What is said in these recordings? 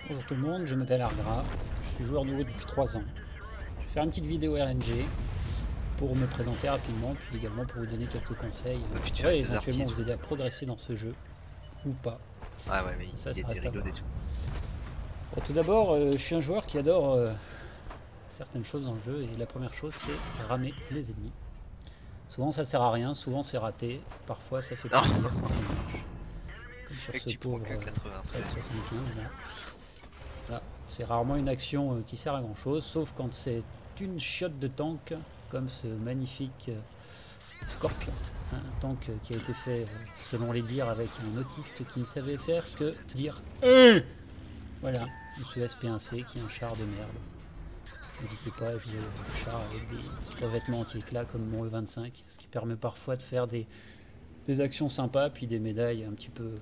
Bonjour tout le monde, je m'appelle Argra, je suis joueur nouveau depuis 3 ans. Je vais faire une petite vidéo RNG pour me présenter rapidement, puis également pour vous donner quelques conseils qui pourraient éventuellement vous aider à progresser dans ce jeu, ou pas. Ah ouais, mais Ça il était reste à rigolo voir. et tout. Bon, tout d'abord, je suis un joueur qui adore certaines choses dans le jeu, et la première chose c'est ramer les ennemis. Souvent ça sert à rien, souvent c'est raté, parfois ça fait plaisir quand ça marche. Comme sur ce pauvre 96. 75 là. Là, c'est rarement une action qui sert à grand chose, sauf quand c'est une chiotte de tank, comme ce magnifique Scorpion. Un tank qui a été fait, selon les dires, avec un autiste qui ne savait faire que dire voilà, ce SP1C qui est un char de merde. N'hésitez pas à jouer au char avec des revêtements anti-éclat comme mon E25, ce qui permet parfois de faire des actions sympas, puis des médailles un petit peu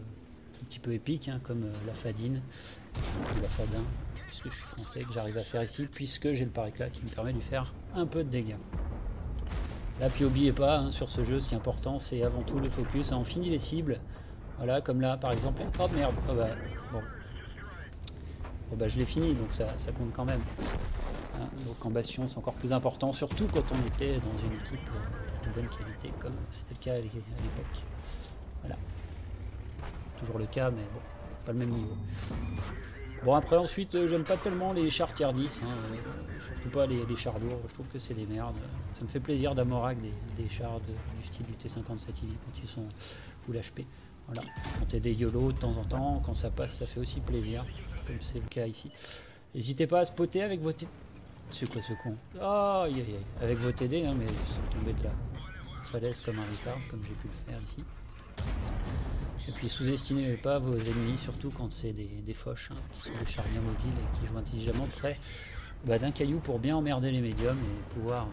épiques, hein, comme la Fadine, ou la Fadin, puisque je suis français, que j'arrive à faire ici, puisque j'ai le pare-éclat qui me permet de lui faire un peu de dégâts. Là, puis n'oubliez pas, hein, sur ce jeu, ce qui est important, c'est avant tout le focus. On finit les cibles, voilà, comme là, par exemple. Oh merde, oh bah, bon. Bon bah je l'ai fini, donc ça compte quand même. Hein, donc en bastion, c'est encore plus important, surtout quand on était dans une équipe de bonne qualité, comme c'était le cas à l'époque. Voilà. C'est toujours le cas, mais bon, pas le même niveau. Bon, après, ensuite, j'aime pas tellement les chars tier 10, hein, surtout pas les chars lourds, je trouve que c'est des merdes. Ça me fait plaisir d'amorac des chars du style du T57 IV quand ils sont full HP. Voilà, quand t'es des YOLO de temps en temps, quand ça passe, ça fait aussi plaisir, comme c'est le cas ici. N'hésitez pas à spotter avec vos TD. C'est quoi ce con? Oh, aïe, aïe, aïe. Avec vos TD, hein, mais sans tomber de la falaise comme un retard, comme j'ai pu le faire ici. Et puis sous-estimez pas vos ennemis, surtout quand c'est des fauches, hein, qui sont des chars bien mobiles et qui jouent intelligemment près d'un caillou pour bien emmerder les médiums et pouvoir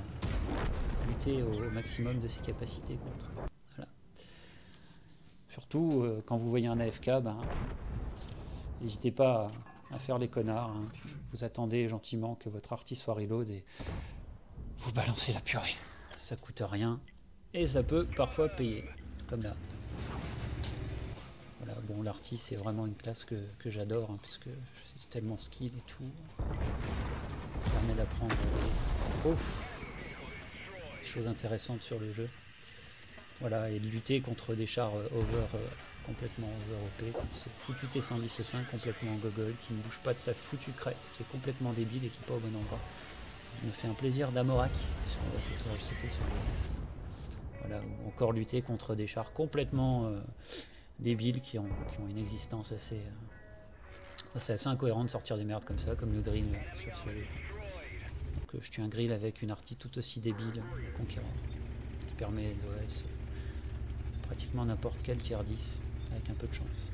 lutter au maximum de ses capacités contre. Voilà. Surtout quand vous voyez un AFK, n'hésitez pas à faire les connards, hein, puis vous attendez gentiment que votre arty soit reload et vous balancez la purée. Ça coûte rien et ça peut parfois payer, comme là. Voilà, bon, l'arty c'est vraiment une classe que j'adore, hein, parce que c'est tellement skill et tout. Ça permet d'apprendre des choses intéressantes sur le jeu. Voilà, et de lutter contre des chars complètement over OP, comme ce foutu T110-5 complètement gogol, qui ne bouge pas de sa foutue crête, qui est complètement débile et qui n'est pas au bon endroit. Je me fais un plaisir d'amorac, puisqu'on va sauter sur les... Voilà, ou encore lutter contre des chars complètement... débiles qui ont une existence assez incohérente de sortir des merdes comme ça, comme le grill sur ce jeu. Donc je tue un grill avec une arty tout aussi débile, le conquérant, qui permet d'OS pratiquement n'importe quel tier 10 avec un peu de chance.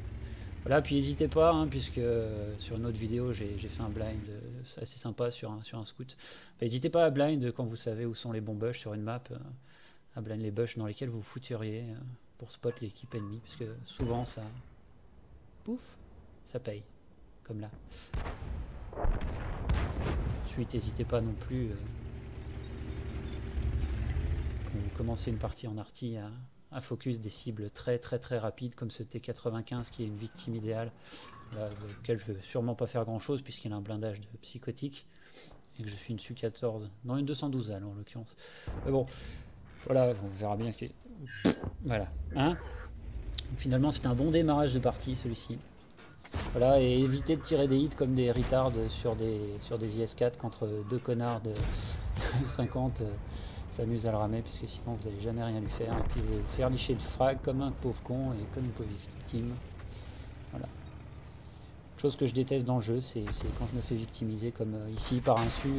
Voilà, puis n'hésitez pas, hein, puisque sur une autre vidéo j'ai fait un blind assez sympa sur un scout. N'hésitez pas à blind quand vous savez où sont les bons bush sur une map, à blind les bush dans lesquels vous fouteriez pour spot l'équipe ennemie, parce que souvent ça pouf, ça paye, comme là. Ensuite, n'hésitez pas non plus quand vous commencez une partie en arty à focus des cibles très rapides, comme ce T95 qui est une victime idéale, là, auquel je ne vais sûrement pas faire grand chose puisqu'il a un blindage de psychotique et que je suis une Su-14, non une 212 en l'occurrence. Mais bon, voilà, on verra bien que... Voilà, hein. Finalement, c'était un bon démarrage de partie, celui-ci. Voilà, et évitez de tirer des hits comme des retards sur des IS-4 quand deux connards de 50 s'amusent à le ramer, puisque sinon vous n'allez jamais rien lui faire, et puis vous allez vous faire licher le frag comme un pauvre con et comme une pauvre victime. Voilà. Chose que je déteste dans le jeu, c'est quand je me fais victimiser, comme ici par un Su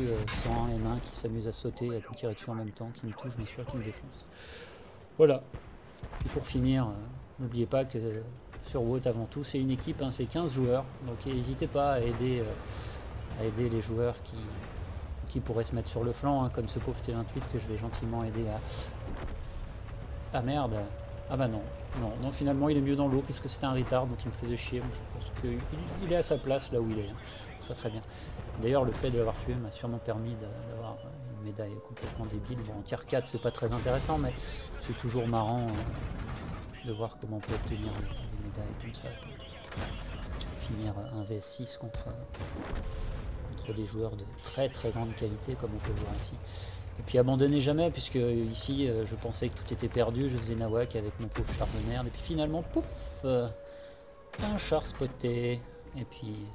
101 M1 qui s'amuse à sauter et à me tirer dessus en même temps, qui me touche, bien sûr, qui me défonce. Voilà. Et pour finir, n'oubliez pas que sur WOT avant tout, c'est une équipe, hein, c'est 15 joueurs, donc n'hésitez pas à aider les joueurs qui pourraient se mettre sur le flanc, hein, comme ce pauvre T28 que je vais gentiment aider à... Ah merde. Ah bah non, finalement il est mieux dans l'eau puisque c'était un retard, donc il me faisait chier. Je pense qu'il est à sa place là où il est, hein. Ça va très bien. D'ailleurs, le fait de l'avoir tué m'a sûrement permis d'avoir une médaille complètement débile. Bon, en tier 4 c'est pas très intéressant, mais c'est toujours marrant de voir comment on peut obtenir des médailles comme ça. finir un VS6 contre des joueurs de très très grande qualité comme on peut le voir ici. Et puis abandonnez jamais, puisque ici je pensais que tout était perdu, je faisais nawak avec mon pauvre char de merde, et puis finalement pouf, un char spoté, et puis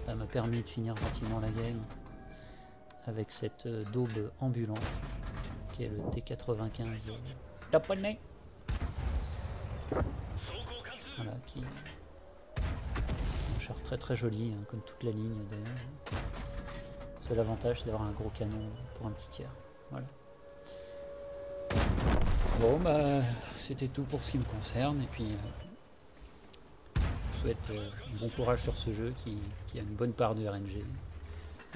ça m'a permis de finir gentiment la game avec cette daube ambulante qui est le T95 japonais. Voilà, qui est un char très très joli, hein, comme toute la ligne d'ailleurs. Seul avantage c'est d'avoir un gros canon pour un petit tiers. Voilà. Bon bah c'était tout pour ce qui me concerne, et puis je vous souhaite bon courage sur ce jeu qui a une bonne part de RNG.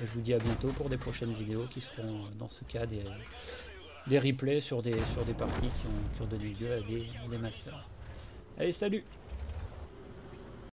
Et je vous dis à bientôt pour des prochaines vidéos qui seront dans ce cas des replays sur des parties qui ont donné lieu à des masters. Allez, salut!